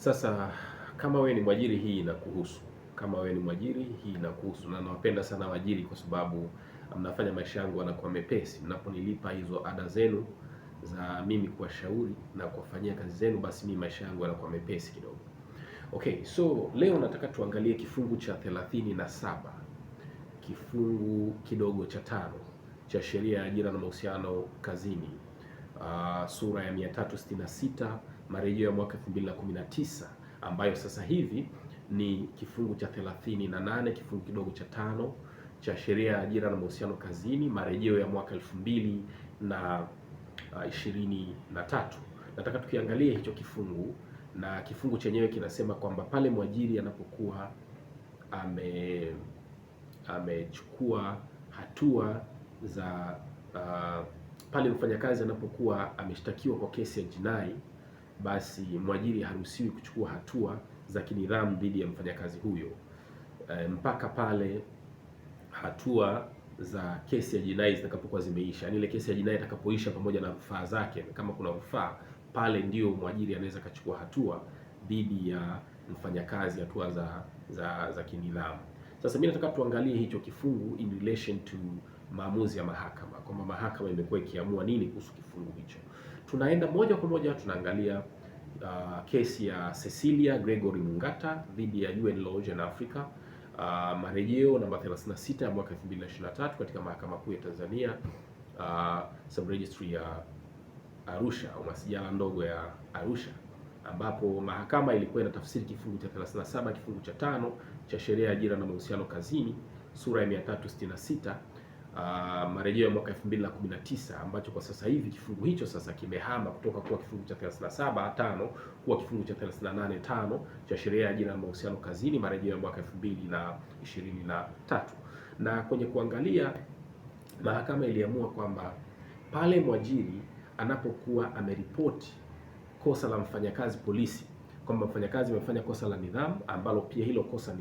Sasa kama wewe ni mwajiri, hii inakuhusu. Kama wewe ni mwajiri, hii inakuhusu, na nawapenda sana waajiri kwa sababu mnafanya maisha yangu yanakuwa mepesi. Mnaponilipa hizo ada zenu za mimi kuwashauri na kuwafanyia kazi zenu, basi mimi maisha yangu yanakuwa mepesi kidogo. Okay, so leo nataka tuangalie kifungu cha 37 kifungu kidogo cha 5 cha sheria ya ajira na mahusiano kazini, sura ya 366 marejeo ya mwaka 2019, ambayo sasa hivi ni kifungu cha 38 kifungu kidogo cha 5 cha sheria ya ajira na mahusiano kazini, marejeo ya mwaka 2023. Nataka tukiangalie hicho kifungu, na kifungu chenyewe kinasema kwamba pale mwajiri anapokuwa amechukua hatua za pale mfanyakazi anapokuwa ameshtakiwa kwa kesi ya jinai, basi mwajiri haruhusiwi kuchukua hatua za kinidhamu dhidi ya mfanyakazi huyo mpaka pale hatua za kesi ya jinai zitakapokuwa zimeisha. Yaani ile kesi ya jinai itakapoisha pamoja na rufaa zake, kama kuna rufaa pale, ndio mwajiri anaweza kachukua hatua dhidi ya mfanyakazi, hatua za kinidhamu. Sasa mimi nataka tuangalie hicho kifungu in relation to maamuzi ya mahakama, kwamba mahakama imekuwa ikiamua nini kuhusu kifungu hicho. Tunaenda moja kwa moja tunaangalia kesi ya Cecilia Gregory Mungata dhidi ya UN Lodge in Africa, marejeo namba 36 ya mwaka 2023 katika Mahakama Kuu ya Tanzania, Sub Registry ya Arusha au masijala ndogo ya Arusha, ambapo mahakama ilikuwa inatafsiri kifungu cha 37 kifungu cha 5 cha sheria ya ajira na mahusiano kazini, sura ya 366 marejeo ya mwaka 2019, ambacho kwa sasa hivi kifungu hicho sasa kimehama kutoka kuwa kifungu cha 37(5) kuwa kifungu cha 38(5) cha sheria ya ajira na mahusiano kazini, marejeo ya mwaka 2023. Na kwenye kuangalia, mahakama iliamua kwamba pale mwajiri anapokuwa ameripoti kosa la mfanyakazi polisi, kwamba mfanyakazi amefanya kosa la nidhamu ambalo pia hilo kosa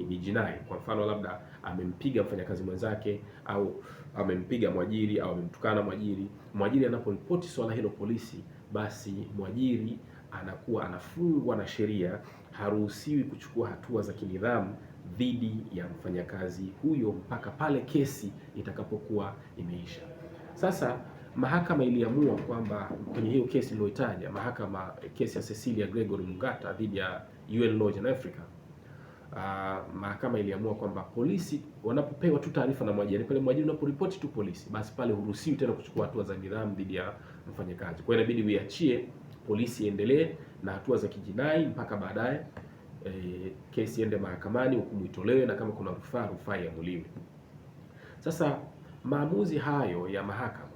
ni jinai. Kwa mfano, labda amempiga mfanyakazi mwenzake au amempiga mwajiri au amemtukana mwajiri. Mwajiri anaporipoti swala hilo polisi, basi mwajiri anakuwa anafungwa na sheria, haruhusiwi kuchukua hatua za kinidhamu dhidi ya mfanyakazi huyo mpaka pale kesi itakapokuwa imeisha. Sasa mahakama iliamua kwamba kwenye hiyo kesi iliyotaja kesi ya Cecilia Gregory Mungata dhidi ya UN Lodge in Africa, mahakama iliamua kwamba polisi wanapopewa tu taarifa na mwajiri, pale mwajiri unaporipoti tu polisi, basi pale huruhusiwi tena kuchukua hatua za nidhamu dhidi ya mfanyakazi. Kwa hiyo inabidi uiachie polisi endelee na hatua za kijinai mpaka baadaye kesi iende mahakamani, hukumu itolewe, na kama kuna rufaa iamuliwe. Sasa maamuzi hayo ya mahakama,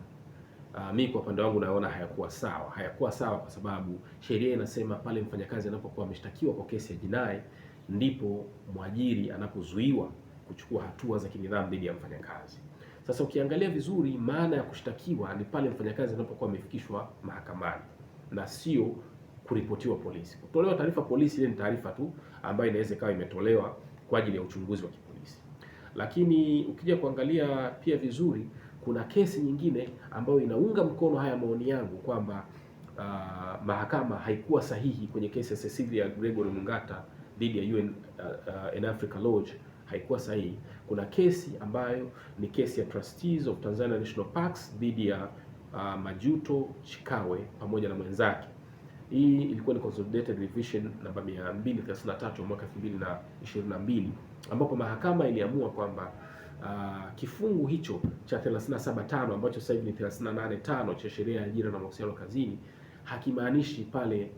mimi kwa upande wangu naona hayakuwa sawa kwa sababu sheria inasema pale mfanyakazi anapokuwa ameshtakiwa kwa kesi ya jinai ndipo mwajiri anapozuiwa kuchukua hatua za kinidhamu dhidi ya mfanyakazi. Sasa ukiangalia vizuri, maana ya kushtakiwa ni pale mfanyakazi anapokuwa amefikishwa mahakamani na sio kuripotiwa polisi. Kutolewa taarifa polisi, ile ni taarifa tu ambayo inaweza ikawa imetolewa kwa ajili ya uchunguzi wa kipolisi. Lakini ukija kuangalia pia vizuri, kuna kesi nyingine ambayo inaunga mkono haya maoni yangu kwamba mahakama haikuwa sahihi kwenye kesi ya Cecilia Gregory Mungata dhidi ya UN in Africa Lodge, haikuwa sahihi. Kuna kesi ambayo ni kesi ya Trustees of Tanzania National Parks dhidi ya Majuto Chikawe pamoja na mwenzake. Hii ilikuwa ni Consolidated Revision namba 233 ya mwaka 2022, ambapo mahakama iliamua kwamba kifungu hicho cha 37(5) ambacho sasa hivi ni 38(5) cha sheria ya ajira na mahusiano kazini hakimaanishi pale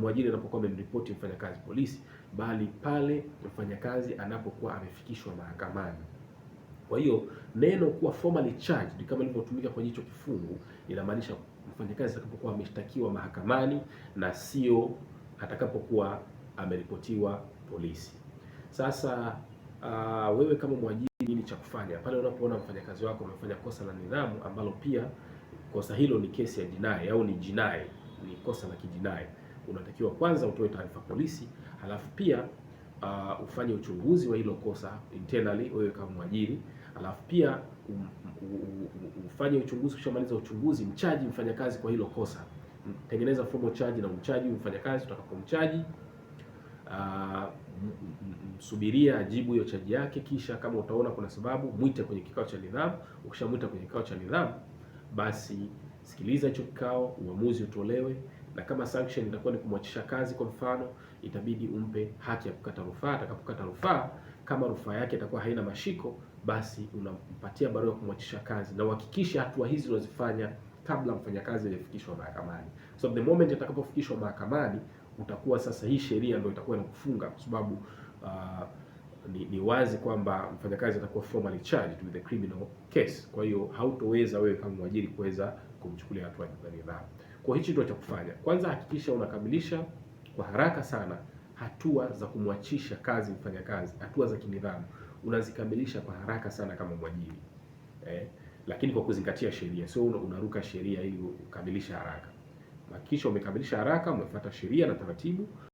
mwajiri anapokuwa amemripoti mfanyakazi polisi, bali pale mfanyakazi anapokuwa amefikishwa mahakamani. Kwa hiyo neno kuwa formally charged kama ilivyotumika kwenye hicho kifungu inamaanisha mfanyakazi atakapokuwa ameshtakiwa mahakamani na sio atakapokuwa ameripotiwa polisi. Sasa wewe kama mwajiri, nini cha kufanya pale unapoona mfanyakazi wako amefanya kosa la nidhamu ambalo pia kosa hilo ni kesi ya jinai au ni jinai, ni kosa la kijinai? Unatakiwa kwanza utoe taarifa polisi, halafu pia ufanye uchunguzi wa hilo kosa internally wewe kama mwajiri, halafu pia ufanye uchunguzi. Ukishamaliza uchunguzi, mchaji mfanyakazi kwa hilo kosa tengeneza formal charge na umchaji mfanyakazi. Utakapomchaji msubiria ajibu hiyo chaji yake, kisha kama utaona kuna sababu mwite kwenye kikao cha nidhamu. Ukishamwita kwenye kikao cha nidhamu, basi sikiliza hicho kikao, uamuzi utolewe, na kama sanction itakuwa ni kumwachisha kazi kwa mfano, itabidi umpe haki ya kukata rufaa. Atakapokata rufaa, kama rufaa yake itakuwa haina mashiko, basi unampatia barua ya kumwachisha kazi, na uhakikishe hatua hizi unazifanya kabla mfanyakazi hajafikishwa mahakamani. So the moment atakapofikishwa mahakamani, utakuwa sasa hii sheria ndio itakuwa inakufunga, kwa sababu ni wazi kwamba mfanyakazi atakuwa formally charged with a criminal case. Kwa hiyo hautoweza wewe kama mwajiri kuweza kumchukulia hatua za nidhamu. Kwa hicho ndio cha kufanya. Kwanza hakikisha unakamilisha kwa haraka sana hatua za kumwachisha kazi mfanyakazi, hatua za kinidhamu unazikamilisha kwa haraka sana kama mwajiri, lakini kwa kuzingatia sheria, sio unaruka sheria ili ukamilisha haraka. Hakikisha umekamilisha haraka, umefuata sheria na taratibu.